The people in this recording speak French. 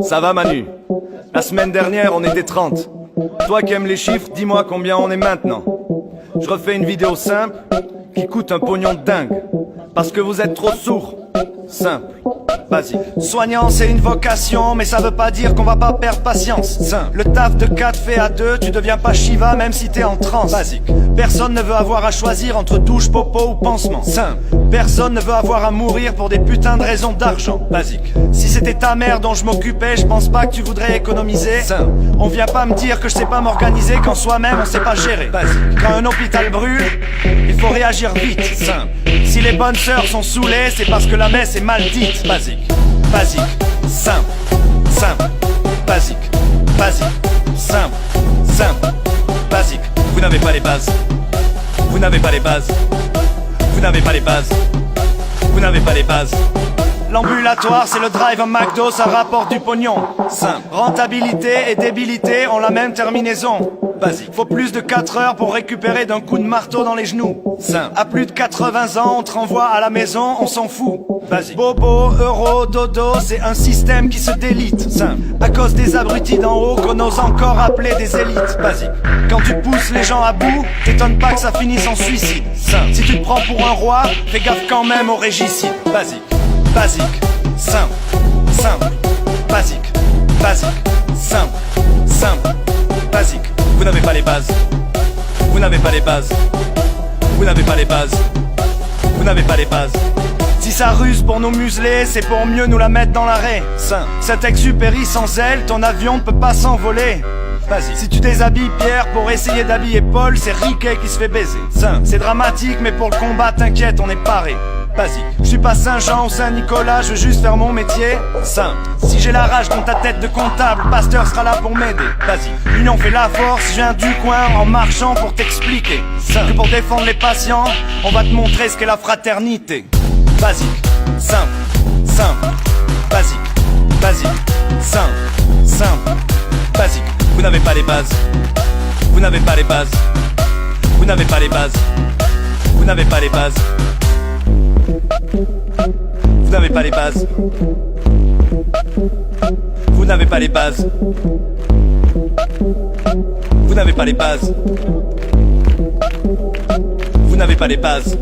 Ça va Manu? La semaine dernière on était 30. Toi qui aimes les chiffres, dis-moi combien on est maintenant. Je refais une vidéo simple qui coûte un pognon de dingue. Parce que vous êtes trop sourds. Simple, basique. Soignant c'est une vocation, mais ça veut pas dire qu'on va pas perdre patience. Simple. Le taf de 4 fait à 2, tu deviens pas Shiva même si t'es en transe. Basique. Personne ne veut avoir à choisir entre douche, popo ou pansement. Simple. Personne ne veut avoir à mourir pour des putains de raisons d'argent. Basique. Si c'était ta mère dont je m'occupais, je pense pas que tu voudrais économiser. Simple. On vient pas me dire que je sais pas m'organiser quand soi-même on sait pas gérer. Basique. Quand un hôpital brûle, il faut réagir vite. Simple. Si les bonnes sœurs sont saoulées, c'est parce que la messe est mal dite. Basique, basique, simple, simple, basique, basique, simple, simple, basique. Vous n'avez pas les bases. Vous n'avez pas les bases. Vous n'avez pas les bases. Vous n'avez pas les bases. L'ambulatoire c'est le drive, un McDo ça rapporte du pognon. Simple. Rentabilité et débilité ont la même terminaison. Basique. Faut plus de 4 heures pour récupérer d'un coup de marteau dans les genoux. Simple. À plus de 80 ans on te renvoie à la maison, on s'en fout. Basique. Bobo, euro, dodo, c'est un système qui se délite. Simple. À cause des abrutis d'en haut qu'on ose encore appeler des élites. Basique. Quand tu pousses les gens à bout, t'étonnes pas que ça finisse en suicide. Simple. Si tu te prends pour un roi, fais gaffe quand même au régicide. Basique. Basique, simple, simple, basique, basique, simple, simple, basique. Vous n'avez pas les bases. Vous n'avez pas les bases. Vous n'avez pas les bases. Vous n'avez pas les bases. Si ça ruse pour nous museler, c'est pour mieux nous la mettre dans l'arrêt. Simple. Cet exupéry sans elle, ton avion ne peut pas s'envoler. Vas-y. Si tu déshabilles Pierre pour essayer d'habiller Paul, c'est Riquet qui se fait baiser. Simple. C'est dramatique, mais pour le combat, t'inquiète, on est paré. Basique. Je suis pas Saint-Jean ou Saint-Nicolas, je veux juste faire mon métier. Simple. Si j'ai la rage dans ta tête de comptable, Pasteur sera là pour m'aider. Basique. L'union fait la force, je viens du coin en marchant pour t'expliquer. Simple. Que pour défendre les patients, on va te montrer ce qu'est la fraternité. Basique. Simple. Simple. Basique. Basique. Simple. Simple. Basique. Vous n'avez pas les bases. Vous n'avez pas les bases. Vous n'avez pas les bases. Vous n'avez pas les bases. Vous n'avez pas les bases. Vous n'avez pas les bases. Vous n'avez pas les bases. Vous n'avez pas les bases.